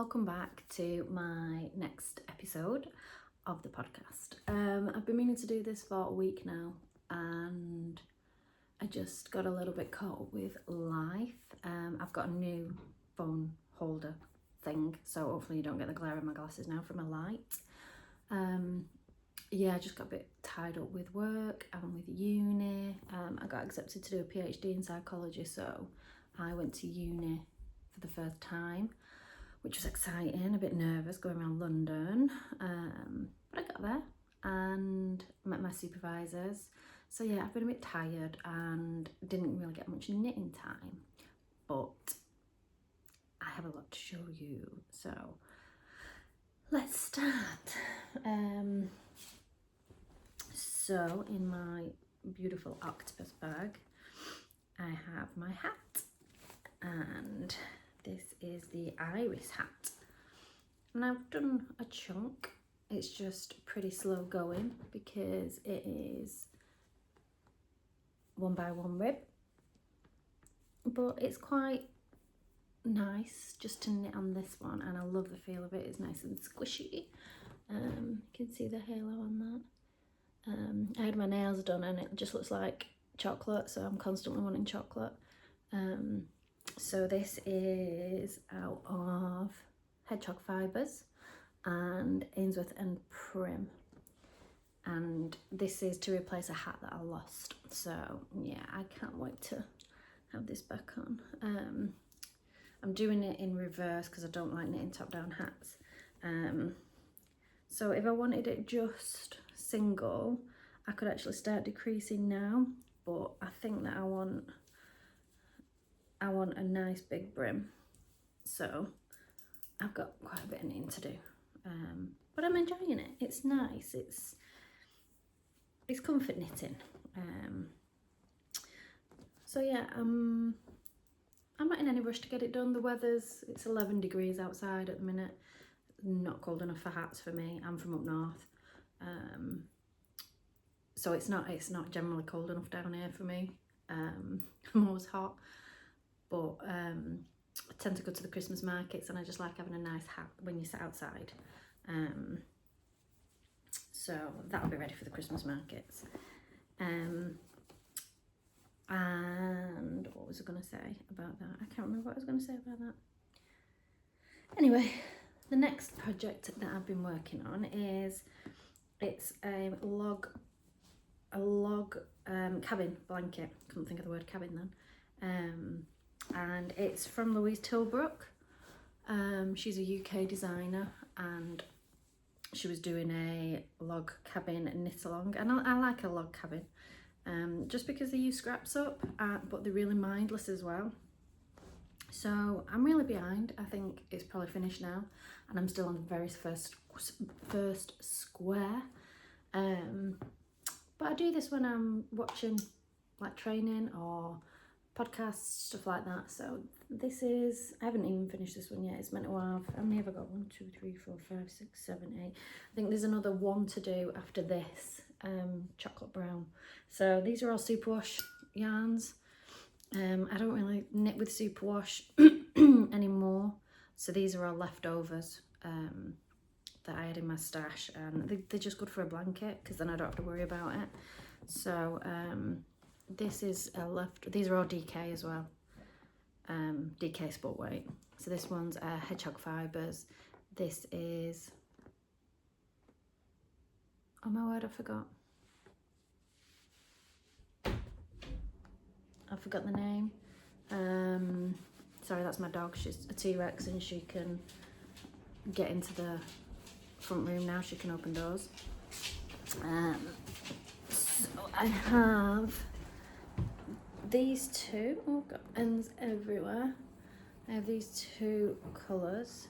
welcome back to my next episode of the podcast. I've been meaning to do this for a week now and I just got a little bit caught up with life. I've got a new phone holder thing, so hopefully you don't get the glare in my glasses now from a light. I just got a bit tied up with work and with uni. I got accepted to do a PhD in psychology, so I went to uni for the first time, which was exciting, a bit nervous going around London, but I got there and met my supervisors. So yeah, I've been a bit tired and didn't really get much knitting time, but I have a lot to show you, so let's start. So in my beautiful octopus bag, I have my hat, and this is the iris hat. And I've done a chunk. It's just pretty slow going because it is 1x1 rib, but it's quite nice just to knit on this one, and I love the feel of it. It's nice and squishy. You can see the halo on that. I had my nails done and it just looks like chocolate, so I'm constantly wanting chocolate. So this is out of hedgehog fibres and Ainsworth and Prim, and this is to replace a hat that I lost. So yeah, I can't wait to have this back on. I'm doing it in reverse because I don't like knitting top down hats. So if I wanted it just single, I could actually start decreasing now, but I think that I want a nice big brim, so I've got quite a bit of knitting to do, but I'm enjoying it. It's nice, it's comfort knitting. So yeah, I'm not in any rush to get it done. The it's 11 degrees outside at the minute, not cold enough for hats for me. I'm from up north, so it's not generally cold enough down here for me. I'm always hot, but I tend to go to the Christmas markets and I just like having a nice hat when you sit outside. So that'll be ready for the Christmas markets. And what was I going to say about that? I can't remember what I was going to say about that. Anyway, the next project that I've been working on is, it's a log cabin blanket. Couldn't think of the word cabin then. And it's from Louise Tilbrook. She's a UK designer and she was doing a log cabin knit along, and I like a log cabin just because they use scraps up, but they're really mindless as well. So I'm really behind. I think it's probably finished now and I'm still on the very first square. But I do this when I'm watching like training or podcasts, stuff like that. So this is, I haven't even finished this one yet. It's meant to have, how many have I got? 1, 2, 3, 4, 5, 6, 7, 8. I think there's another one to do after this, chocolate brown. So these are all superwash yarns. I don't really knit with superwash anymore. So these are all leftovers that I had in my stash, and they're just good for a blanket because then I don't have to worry about it. So this is these are all DK as well, DK sport weight. So this one's hedgehog fibres. This is, oh my word, I forgot the name. Sorry, that's my dog. She's a T-Rex and she can get into the front room now. She can open doors. So I have these two. Oh, I've got ends everywhere. I have these two colours.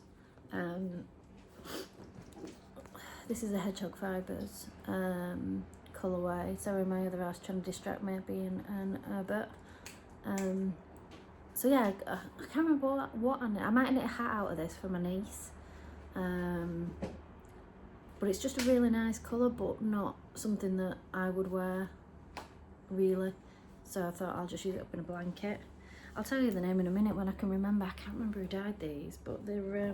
This is the hedgehog fibres colourway. Sorry, my other house trying to distract me being an Herbert. So yeah, I can't remember what I knit. I might knit a hat out of this for my niece. But it's just a really nice colour, but not something that I would wear really. So I thought I'll just use it up in a blanket. I'll tell you the name in a minute when I can remember. I can't remember who dyed these, but they're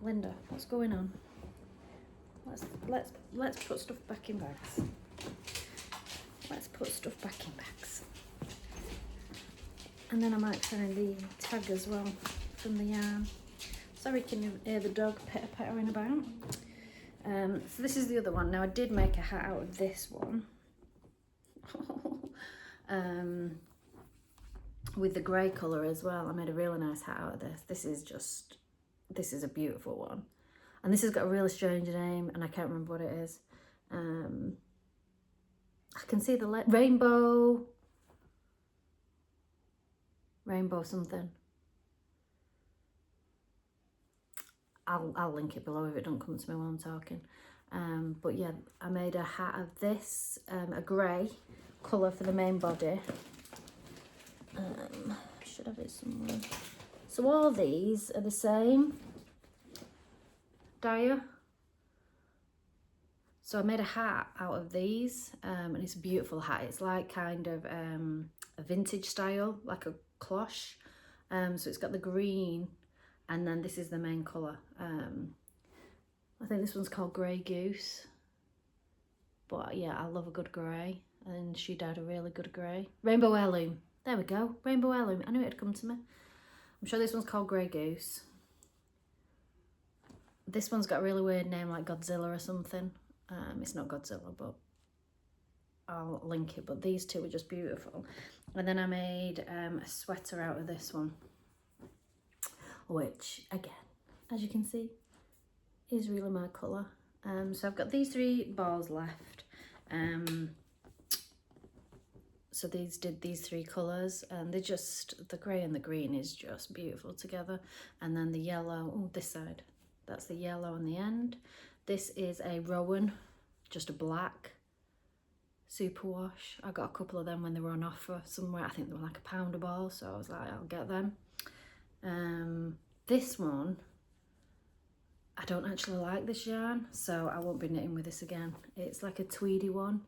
Linda, what's going on? Let's put stuff back in bags. Let's put stuff back in bags. And then I might find the tag as well from the yarn. Sorry, can you hear the dog pitter-pattering about? So this is the other one. Now I did make a hat out of this one. With the grey colour as well. I made a really nice hat out of this. This is a beautiful one. And this has got a really strange name and I can't remember what it is. I can see the rainbow something. I'll link it below if it don't come to me while I'm talking. But yeah, I made a hat of this, a grey colour for the main body. I should have it somewhere. So all these are the same dyer. So I made a hat out of these, and it's a beautiful hat. It's like kind of a vintage style, like a cloche. So it's got the green, and then this is the main colour. I think this one's called Grey Goose. But yeah, I love a good grey, and she dyed a really good grey. Rainbow Heirloom. There we go, Rainbow Heirloom. I knew it'd come to me. I'm sure this one's called Grey Goose. This one's got a really weird name like Godzilla or something. It's not Godzilla, but I'll link it. But these two are just beautiful. And then I made a sweater out of this one, which again, as you can see, is really my colour. So I've got these 3 balls left. So these 3 colours, and they're just, the grey and the green is just beautiful together. And then the yellow, oh, this side, that's the yellow on the end. This is a Rowan, just a black superwash. I got a couple of them when they were on offer somewhere. I think they were like £1 a ball, so I was like, I'll get them. This one, I don't actually like this yarn, so I won't be knitting with this again. It's like a tweedy one.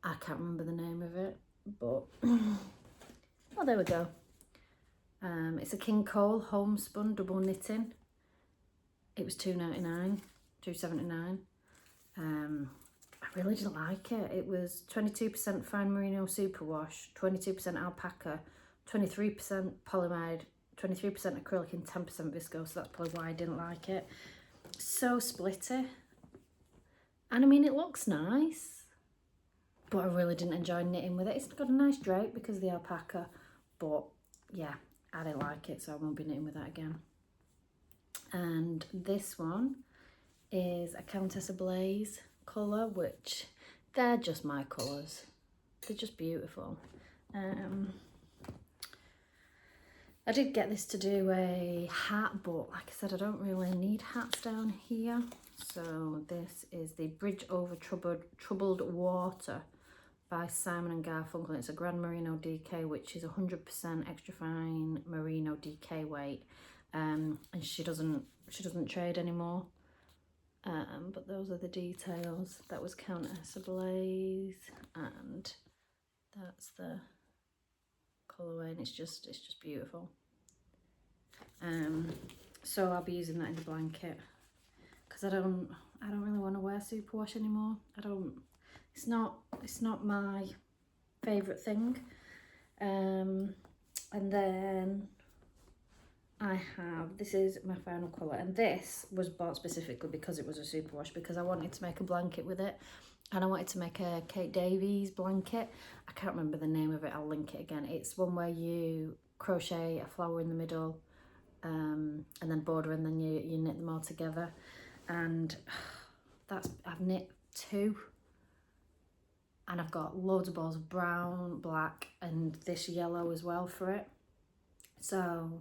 I can't remember the name of it, but oh, there we go. It's a King Cole homespun double knitting. It was £2.99, £2.79. I really didn't like it. It was 22% fine merino superwash, 22% alpaca, 23% polyamide, 23% acrylic and 10% viscose. So that's probably why I didn't like it. So splitty. And I mean, it looks nice, but I really didn't enjoy knitting with it. It's got a nice drape because of the alpaca, but yeah, I didn't like it, so I won't be knitting with that again. And this one is a Countess Ablaze colour, which they're just my colours. They're just beautiful. I did get this to do a hat, but like I said, I don't really need hats down here. So this is the Bridge Over Troubled Water by Simon and Garfunkel. It's a Grand Merino DK, which is 100% extra fine merino DK weight. And she doesn't trade anymore. But those are the details. That was Countess Ablaze, and that's the colourway, and it's just beautiful. So I'll be using that in the blanket because I don't really want to wear superwash anymore. It's not my favourite thing. And then I have, this is my final colour, and this was bought specifically because it was a superwash, because I wanted to make a blanket with it, and I wanted to make a Kate Davies blanket. I can't remember the name of it, I'll link it again. It's one where you crochet a flower in the middle, and then border, and then you knit them all together. And I've knit 2, and I've got loads of balls of brown, black, and this yellow as well for it. So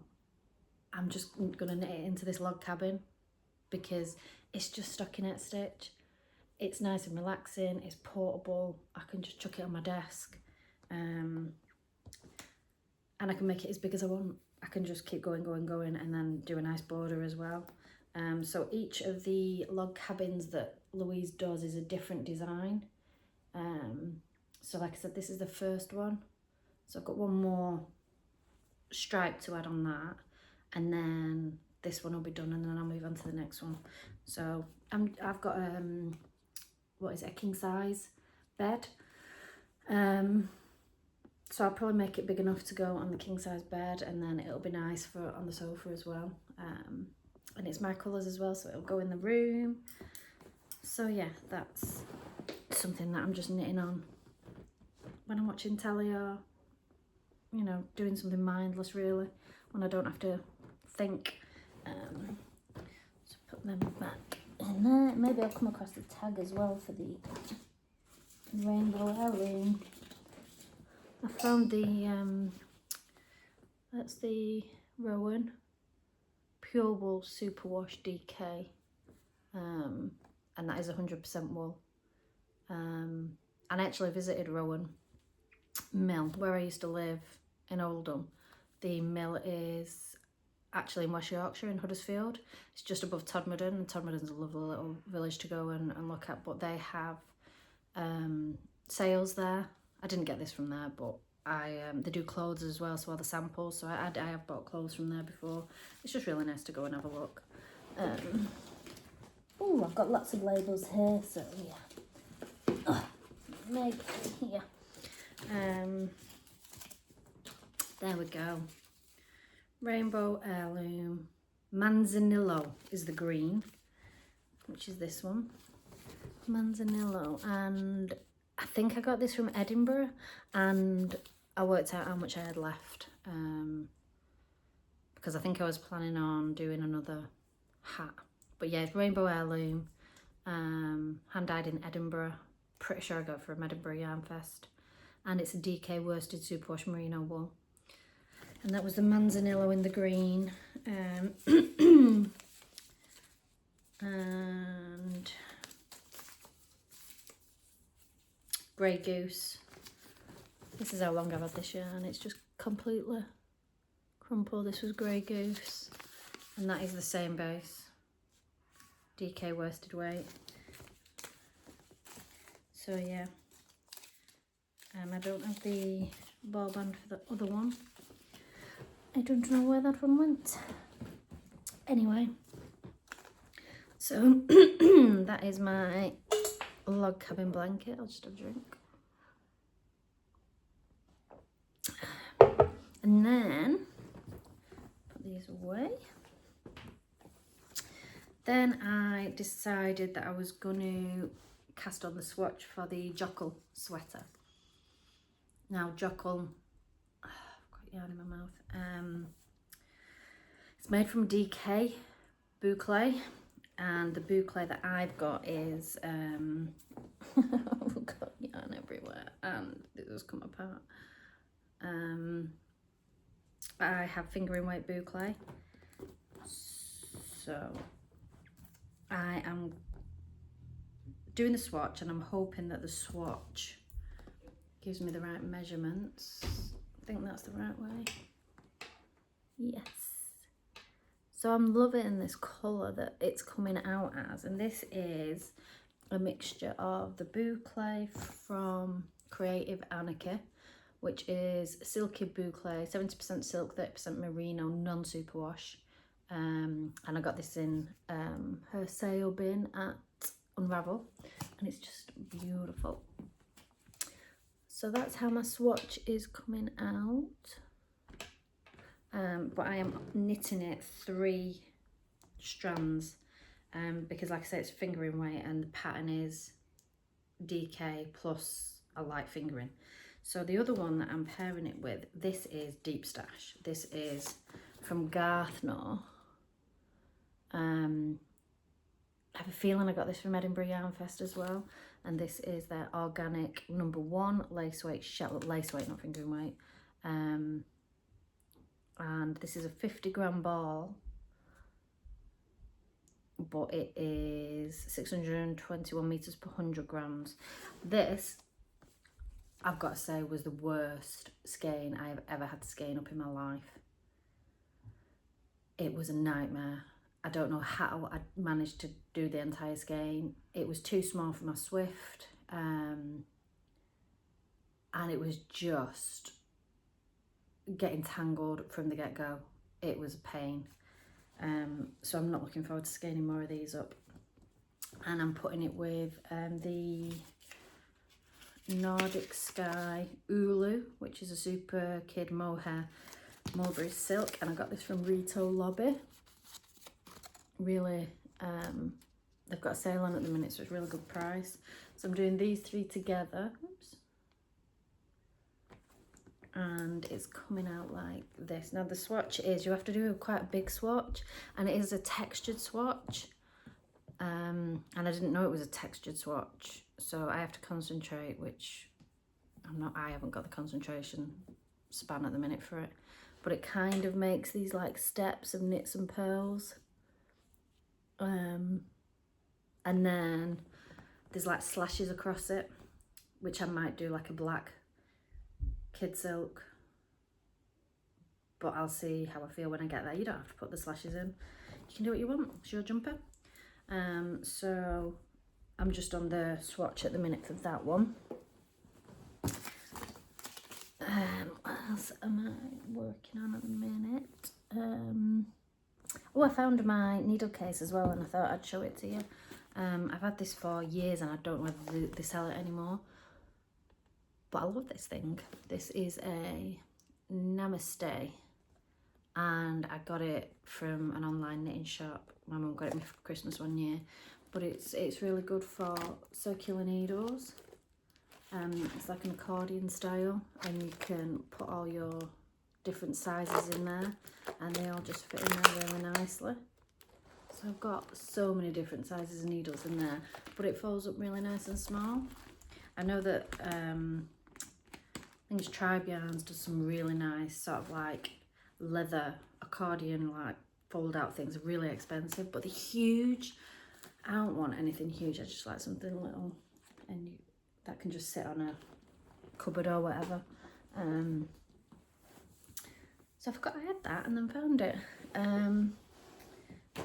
I'm just gonna knit it into this log cabin because it's just stockinette stitch. It's nice and relaxing, it's portable, I can just chuck it on my desk, and I can make it as big as I want. I can just keep going, and then do a nice border as well. So each of the log cabins that Louise does is a different design. So like I said, this is the first one. So I've got one more stripe to add on that, and then this one will be done, and then I'll move on to the next one. So I've got what is it, a king size bed. So I'll probably make it big enough to go on the king size bed, and then it'll be nice for on the sofa as well. And it's my colours as well, so it'll go in the room. So yeah, that's something that I'm just knitting on when I'm watching telly, or, you know, doing something mindless really, when I don't have to think. So put them back in there. Maybe I'll come across the tag as well for the rainbow heirloom. I found the, that's the Rowan Pure Wool Superwash DK, and that is 100% wool. And I actually visited Rowan Mill, where I used to live in Oldham. The mill is actually in West Yorkshire, in Huddersfield. It's just above Todmorden, and Todmorden's a lovely little village to go and look at, but they have sales there. I didn't get this from there, but they do clothes as well, so all the samples. So I have bought clothes from there before. It's just really nice to go and have a look. Oh, I've got lots of labels here, so yeah. Maybe here. There we go. Rainbow heirloom. Manzanillo is the green, which is this one. Manzanillo, and I think I got this from Edinburgh, and I worked out how much I had left, because I think I was planning on doing another hat. But yeah, it's rainbow heirloom, hand dyed in Edinburgh. Pretty sure I got it from Edinburgh Yarn Fest, and it's a DK worsted superwash merino wool. And that was the Manzanillo in the green, and Grey Goose. This is how long I've had this yarn. It's just completely crumpled. This was Grey Goose, and that is the same base, DK worsted weight. So yeah, I don't have the ball band for the other one. I don't know where that one went. Anyway, so that is my log cabin blanket. I'll just have a drink. And then put these away. Then I decided that I was going to cast on the swatch for the Jockle sweater. Now Jockle, I've got yarn in my mouth. It's made from DK boucle, and the boucle that I've got is I've got yarn everywhere, and it does come apart. I have fingering weight boucle, so I am doing the swatch, and I'm hoping that the swatch gives me the right measurements. I think that's the right way. Yes. So I'm loving this colour that it's coming out as, and this is a mixture of the boucle from Creative Anarchy, which is silky boucle, 70% silk, 30% merino, non-superwash. And I got this in her sale bin at Unravel, and it's just beautiful. So that's how my swatch is coming out. But I am knitting it 3 strands, because like I said, it's fingering weight, and the pattern is DK plus a light fingering. So the other one that I'm pairing it with, this is Deep Stash. This is from Garthno. I have a feeling I got this from Edinburgh Yarn Fest as well. And this is their organic #1 lace weight shell, lace weight, not fingering weight. And this is a 50-gram ball, but it is 621 meters per 100 grams. This, I've got to say, was the worst skein I have ever had to skein up in my life. It was a nightmare. I don't know how I managed to do the entire skein. It was too small for my Swift, and it was just getting tangled from the get-go. It was a pain. So I'm not looking forward to scaling more of these up. And I'm putting it with the Nordic Sky Ulu, which is a super kid mohair mulberry silk, and I got this from Retail Lobby. Really, they've got a sale on at the minute, so it's a really good price. So I'm doing these 3 together. Oops. And it's coming out like this. Now the swatch is, you have to do quite a big swatch, and it is a textured swatch. And I didn't know it was a textured swatch, so I have to concentrate, which I haven't got the concentration span at the minute for it. But it kind of makes these like steps of knits and pearls. And then there's like slashes across it, which I might do like a black kid silk, but I'll see how I feel when I get there. You don't have to put the slashes in, you can do what you want, it's your jumper. So I'm just on the swatch at the minute for that one. What else am I working on at the minute? Oh, I found my needle case as well, and I thought I'd show it to you. I've had this for years and I don't know whether they sell it anymore, but I love this thing. This is a Namaste, and I got it from an online knitting shop. My mum got it me for Christmas one year, but it's really good for circular needles. It's like an accordion style, and you can put all your different sizes in there, and they all just fit in there really nicely. So I've got so many different sizes of needles in there, but it folds up really nice and small. I know that I think it's Tribe Yarns does some really nice sort of like leather accordion like fold out things. Are really expensive, but they're huge. I don't want anything huge, I just like something little, and that can just sit on a cupboard or whatever. So I forgot I had that and then found it. And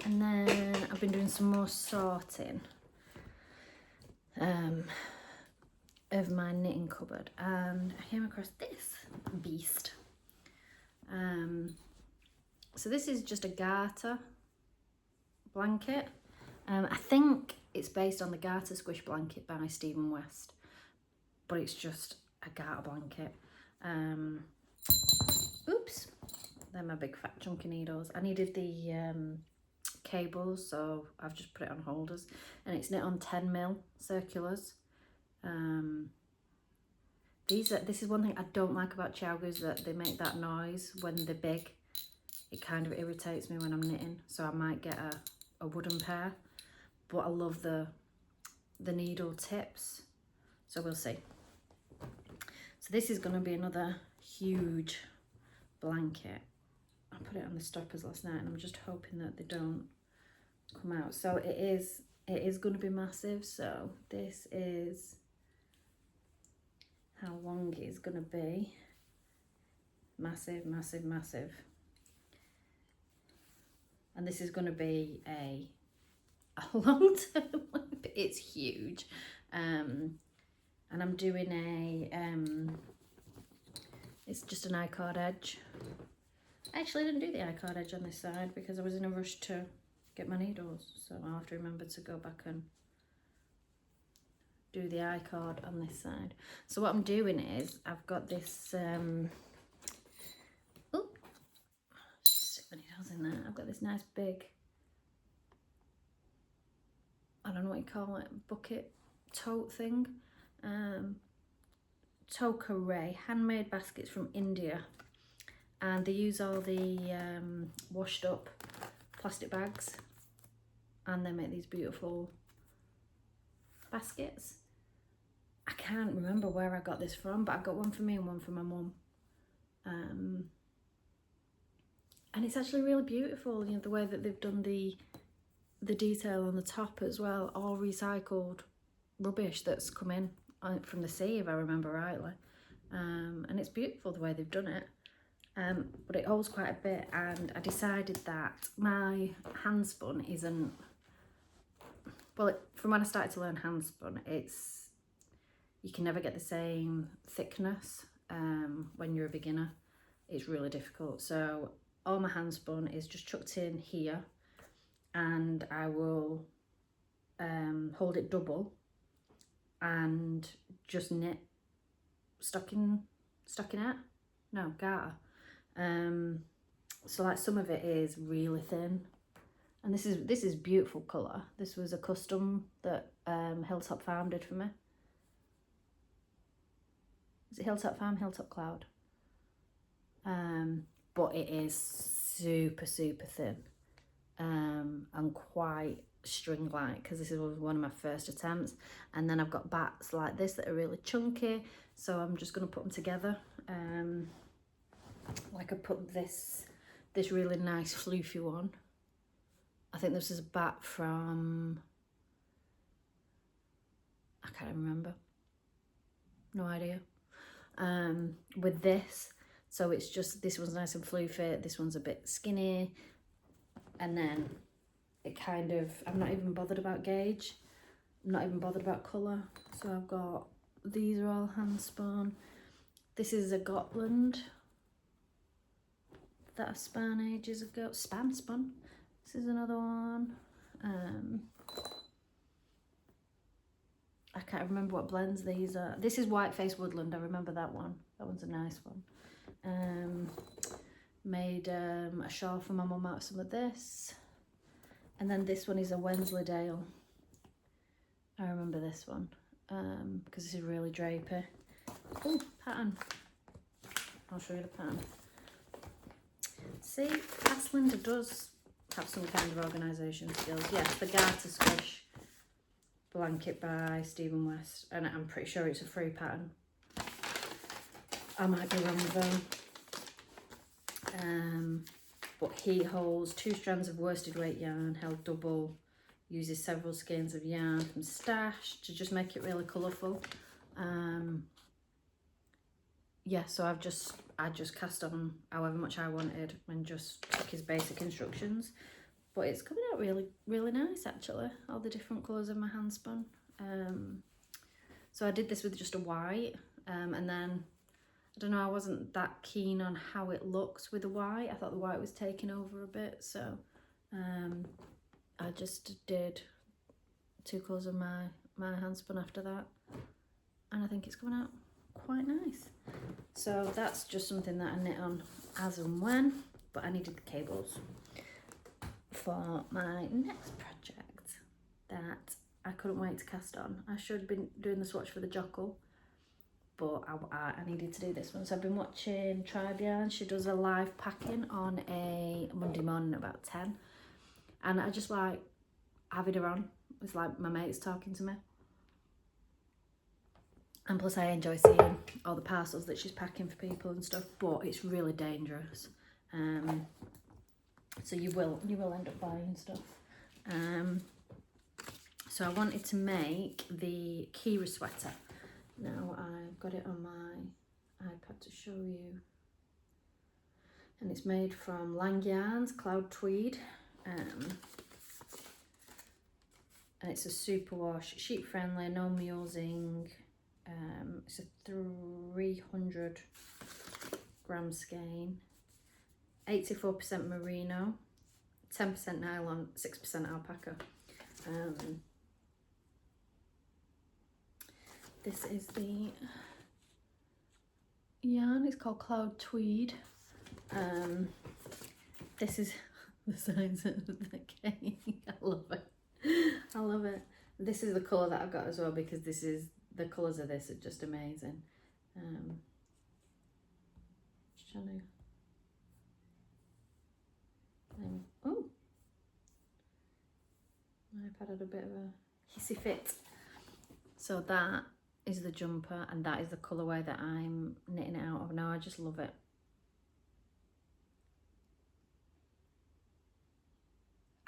then I've been doing some more sorting of my knitting cupboard, and I came across this beast. So this is just a garter blanket. I think it's based on the Garter Squish blanket by Stephen West, but it's just a garter blanket. Oops, they're my big fat chunky needles. I needed the cables, so I've just put it on holders, and it's knit on 10mm circulars. This is one thing I don't like about Chowgers, that they make that noise when they're big. It kind of irritates me when I'm knitting, so I might get a wooden pair, but I love the needle tips, so we'll see. So this is going to be another huge blanket. I put it on the stoppers last night, and I'm just hoping that they don't come out. So it is going to be massive. So this is how long it is going to be. Massive, massive, massive. And this is going to be a long term. It's huge. And I'm doing it's just an I-cord edge. I actually didn't do the I-cord edge on this side because I was in a rush to get my needles, so I'll have to remember to go back and do the I-cord on this side. So what I'm doing is I've got this oh, stick the needles in there. I've got this nice big, I don't know what you call it, bucket tote thing. Tokaray handmade baskets from India, and they use all the washed up plastic bags, and they make these beautiful baskets. I can't remember where I got this from, but I got one for me and one for my mum. And it's actually really beautiful, you know, the way that they've done the detail on the top as well, all recycled rubbish that's come in from the sea, if I remember rightly. And it's beautiful the way they've done it. But it holds quite a bit, and I decided that my hand spun isn't, well, from when I started to learn hand spun, you can never get the same thickness when you're a beginner. it's really difficult. So all my hand spun is just chucked in here, and I will hold it double and just knit stockinette, no, garter. So like some of it is really thin, and this is beautiful colour. This was a custom that Hilltop Farm did for me. Is it Hilltop Farm, Hilltop Cloud? But it is super thin, and quite string-like, because this was one of my first attempts. And then I've got bats like this that are really chunky, so I'm just going to put them together. Like I put this really nice floofy one. I think this is a bat from, I can't remember, no idea. With this, so it's just, this one's nice and floofy, this one's a bit skinny, and then it kind of, I'm not even bothered about gauge, I'm not even bothered about colour. So I've got, these are all hand spun. This is a Gotland that I spun ages ago, spun. This is another one. I can't remember what blends these are. This is Whiteface Woodland, I remember that one. That one's a nice one. Made a shawl for my mum out of some of this. And then this one is a Wensleydale. I remember this one, because this is really drapey. Oh, pattern. I'll show you the pattern. See, Aslinda does have some kind of organisation skills. Yes, the Garter Squish blanket by Stephen West, and I'm pretty sure it's a free pattern. I might be wrong though. But he holds 2 strands of worsted weight yarn held double, uses several skeins of yarn from stash to just make it really colourful. Yeah, so I just cast on however much I wanted and just took his basic instructions. But it's coming out really nice actually, all the different colours of my hand spun. So I did this with just a white, and then, I don't know, I wasn't that keen on how it looks with the white. I thought the white was taking over a bit, so I just did 2 colours of my hand spun after that, and I think it's coming out quite nice. So that's just something that I knit on as and when, but I needed the cables for my next project that I couldn't wait to cast on. I should have been doing the swatch for the Jockle, but I needed to do this one. So I've been watching Tribe Yarn. She does a live packing on a Monday morning about 10, and I just like having her on. It's like my mate's talking to me. And plus I enjoy seeing all the parcels that she's packing for people and stuff, but it's really dangerous. So you will end up buying stuff. So I wanted to make the Kira sweater. Now I've got it on my iPad to show you. And it's made from Lang Yarns, Cloud Tweed. And it's a superwash, sheet friendly, no mulesing. It's a 300 gram skein, 84% merino, 10% nylon, 6% alpaca. This is the yarn, it's called Cloud Tweed. This is the size of the cake. I love it. This is the colour that I've got as well, because the colours of this are just amazing. Just trying to, oh, my iPad had a bit of a hissy fit. So that is the jumper, and that is the colourway that I'm knitting it out of now. I just love it.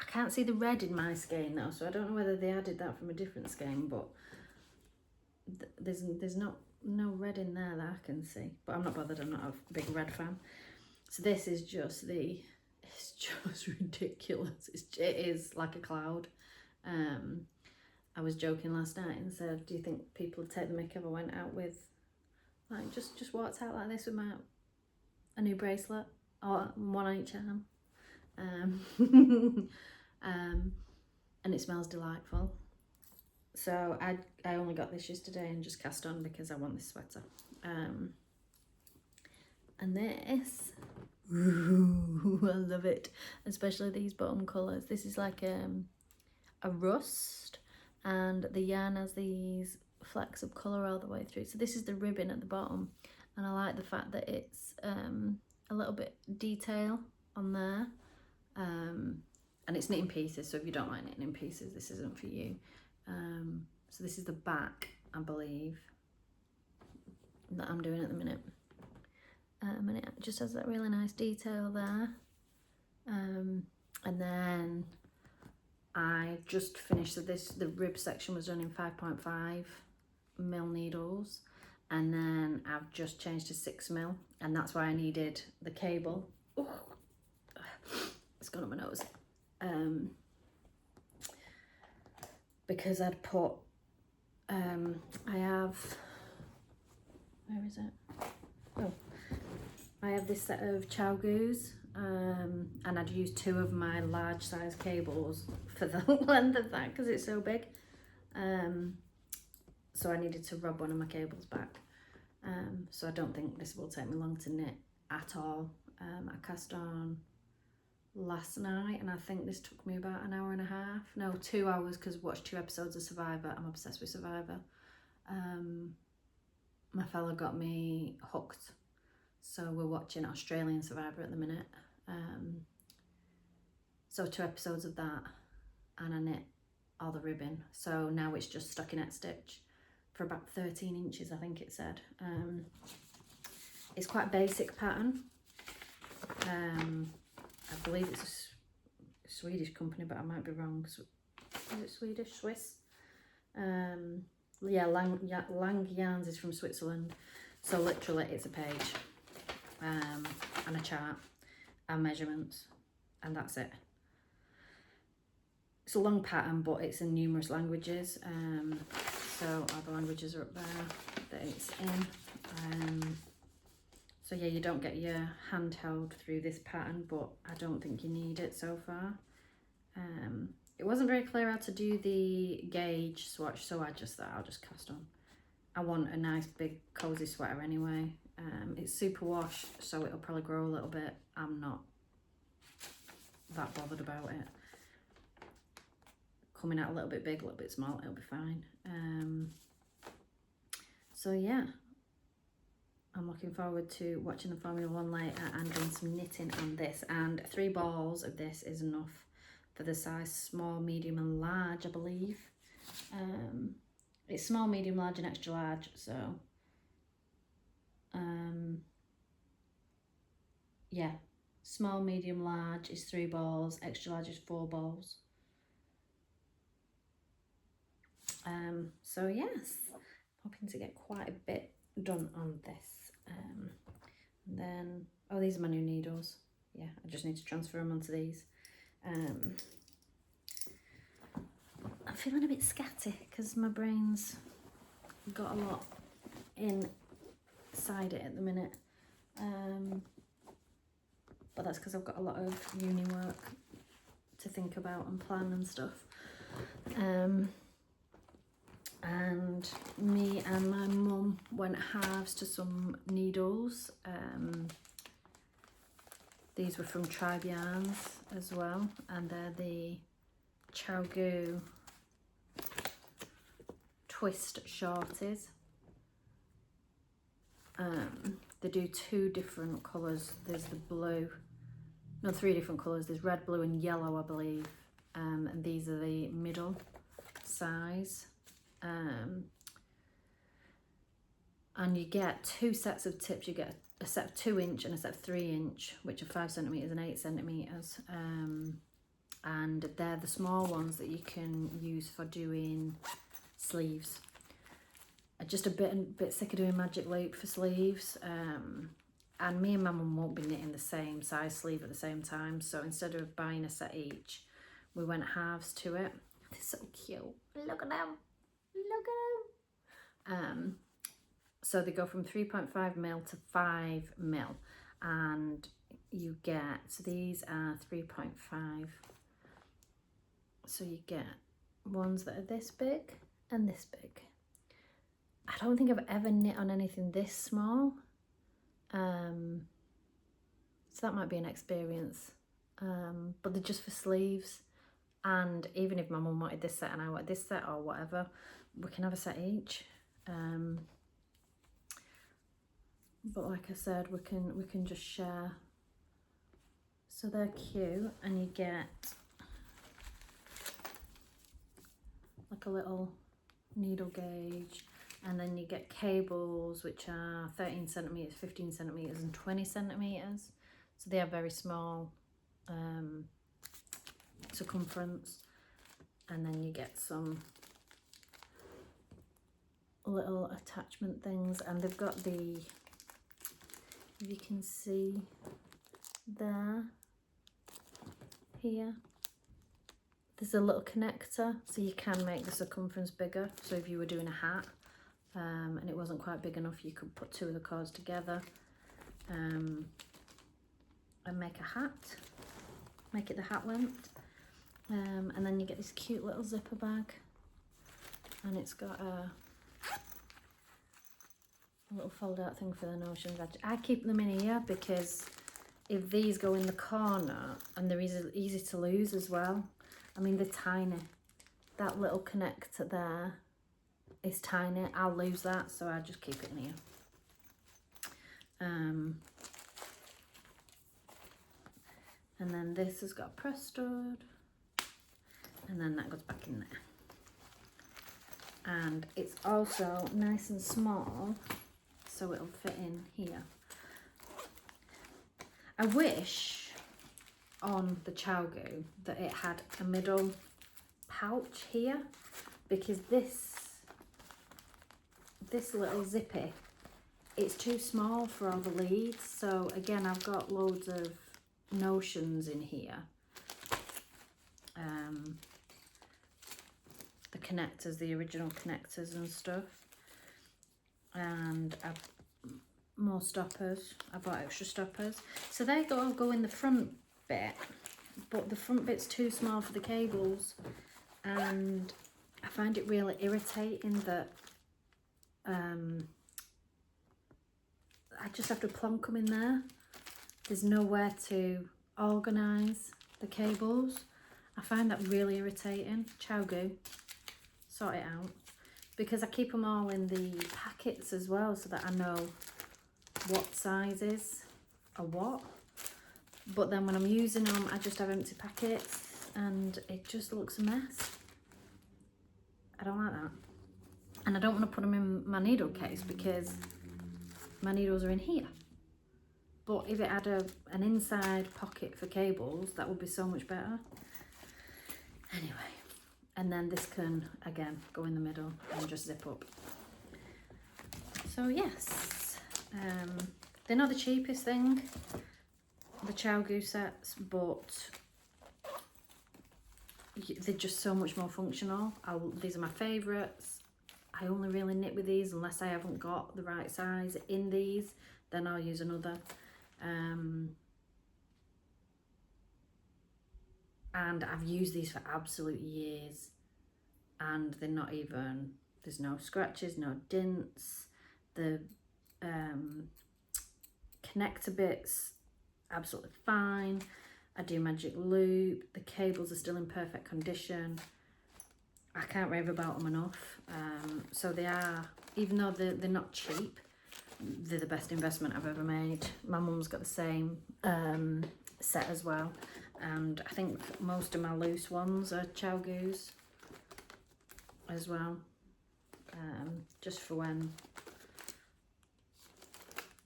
I can't see the red in my skein though, so I don't know whether they added that from a different skein, but there's no red in there that I can see, but I'm not bothered. I'm not a big red fan. So this is just it's just ridiculous. It is like a cloud. I was joking last night and said, do you think people would take the mick if I went out with, like, just walked out like this with my a new bracelet, or one on each arm. And it smells delightful. So I only got this yesterday and just cast on because I want this sweater. And this, ooh, I love it, especially these bottom colours. This is like a rust, and the yarn has these flecks of colour all the way through. So this is the ribbon at the bottom, and I like the fact that it's a little bit detail on there. And it's knit in pieces, so if you don't like knitting in pieces, this isn't for you. So this is the back, I believe, that I'm doing at the minute. And it just has that really nice detail there. And then I just finished, so the rib section was done in 5.5 mil needles, and then I've just changed to 6 mil, and that's why I needed the cable. Ooh, it's gone up my nose. Because I'd put, I have, where is it? Oh, I have this set of chow goos, and I'd used 2 of my large size cables for the length of that because it's so big. So I needed to rub one of my cables back. So I don't think this will take me long to knit at all. I cast on last night, and I think this took me about an hour and a half. No, 2 hours, because I watched 2 episodes of Survivor. I'm obsessed with Survivor. My fella got me hooked, so we're watching Australian Survivor at the minute. So 2 episodes of that, and I knit all the ribbon. So now it's just stockinette stitch for about 13 inches, I think it said. It's quite a basic pattern. I believe it's a Swedish company, but I might be wrong. Is it Swedish? Swiss? Yeah, Lang Yarns is from Switzerland. So literally it's a page and a chart and measurements, and that's it. It's a long pattern, but it's in numerous languages. So all the languages are up there that it's in. So yeah, you don't get your hand held through this pattern, but I don't think you need it so far. It wasn't very clear how to do the gauge swatch, so I just thought I'll just cast on. I want a nice big cozy sweater anyway. It's super wash, so it'll probably grow a little bit. I'm not that bothered about it. Coming out a little bit big, a little bit small, it'll be fine. So yeah. I'm looking forward to watching the Formula 1 later and doing some knitting on this. And 3 balls of this is enough for the size small, medium and large, I believe. It's small, medium, large and extra large. So, yeah. Small, medium, large is 3 balls. Extra large is 4 balls. So yes, hoping to get quite a bit done on this. And then, oh, these are my new needles. Yeah, I just need to transfer them onto these. I'm feeling a bit scatty because my brain's got a lot inside it at the minute. But that's because I've got a lot of uni work to think about and plan and stuff. And me and my mum went halves to some needles. These were from Tribe Yarns as well, and they're the Chowgoo twist shorties. They do 2 different colours. There's the blue, no, 3 different colours. There's red, blue and yellow, I believe. And these are the middle size. And you get 2 sets of tips. You get a set of 2 inch and a set of 3 inch, which are 5 centimeters and 8 centimeters. And they're the small ones that you can use for doing sleeves. I'm just a bit sick of doing magic loop for sleeves. And me and my mum won't be knitting the same size sleeve at the same time. So instead of buying a set each, we went halves to it. They're so cute. Look at them. Look at them. So they go from 3.5 mil to 5 mil. and you get, so these are 3.5, so you get ones that are this big and this big. I don't think I've ever knit on anything this small, so that might be an experience, but they're just for sleeves. And even if my mum wanted this set and I wanted this set or whatever, we can have a set each. But like I said, we can just share. So they're cute, and you get like a little needle gauge, and then you get cables which are 13 centimeters, 15 centimeters, and 20 centimeters. So they are very small circumference. And then you get some little attachment things, and they've got the, if you can see there, here, there's a little connector, so you can make the circumference bigger. So if you were doing a hat and it wasn't quite big enough, you could put two of the cords together and make a hat, make it the hat length. And then you get this cute little zipper bag, and it's got a little fold out thing for the notions. I keep them in here because if these go in the corner, and they're easy to lose as well. I mean, they're tiny. That little connector there is tiny. I'll lose that, so I just keep it in here. And then this has got a press stud, and then that goes back in there. And it's also nice and small, so it'll fit in here. I wish on the Chowgu that it had a middle pouch here, because this little zippy, it's too small for all the leads. So again, I've got loads of notions in here. The connectors, the original connectors and stuff, and more stoppers. I bought extra stoppers, so they go in the front bit, but the front bit's too small for the cables, and I find it really irritating that I just have to plonk them in there. There's nowhere to organise the cables. I find that really irritating. Chowgu, sort it out, because I keep them all in the packets as well, so that I know what sizes are what. But then when I'm using them, I just have empty packets, and it just looks a mess. I don't like that, and I don't want to put them in my needle case because my needles are in here. But if it had an inside pocket for cables, that would be so much better. Anyway, and then this can, again, go in the middle and just zip up. So yes, they're not the cheapest thing, the Chowgu sets, but they're just so much more functional. These are my favourites. I only really knit with these unless I haven't got the right size in these, then I'll use another. And I've used these for absolute years, and they're not even, there's no scratches, no dints. The connector bits, absolutely fine. I do magic loop. The cables are still in perfect condition. I can't rave about them enough. So they are, even though they're not cheap, they're the best investment I've ever made. My mum's got the same set as well, and I think most of my loose ones are Chowgus as well, just for when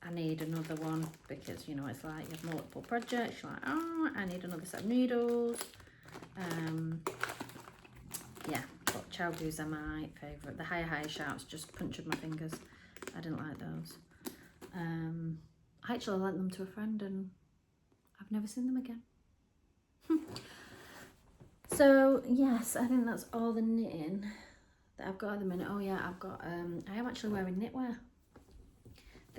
I need another one, because you know it's like you have multiple projects, you're like, oh, I need another set of needles. Yeah, but Chowgus are my favourite. The higher sharps just punctured my fingers. I didn't like those. I actually lent them to a friend and I've never seen them again. So yes, I think that's all the knitting that I've got at the minute. Oh yeah, I've got, I am actually wearing knitwear.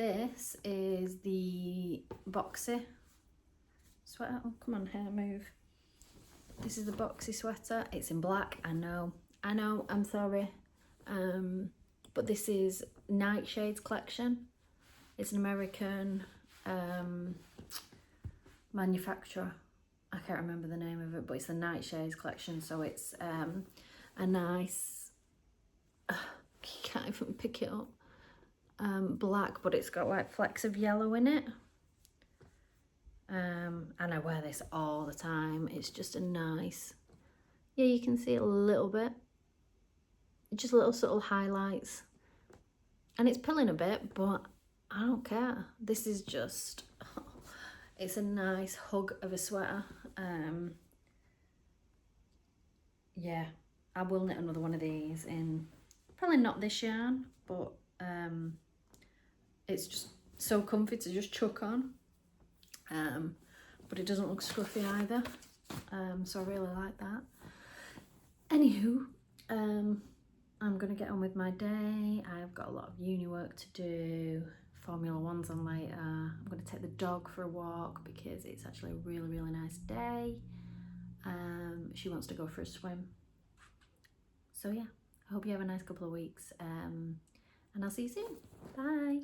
This is the boxy sweater. Oh, come on, hair, move. This is the boxy sweater. It's in black. I know, I'm sorry. But this is Nightshade's collection. It's an American manufacturer. I can't remember the name of it, but it's the Nightshade's collection. So it's a nice, can't even pick it up, black, but it's got like flecks of yellow in it. And I wear this all the time. It's just a nice, yeah, you can see it a little bit, just little subtle highlights, and it's pulling a bit, but I don't care. This is just, it's a nice hug of a sweater. Yeah, I will knit another one of these in, probably not this yarn, but it's just so comfy to just chuck on. But it doesn't look scruffy either, so I really like that. Anywho, I'm gonna get on with my day. I've got a lot of uni work to do, Formula One's on later. I'm gonna take the dog for a walk because it's actually a really, really nice day. She wants to go for a swim. So yeah, I hope you have a nice couple of weeks, and I'll see you soon. Bye.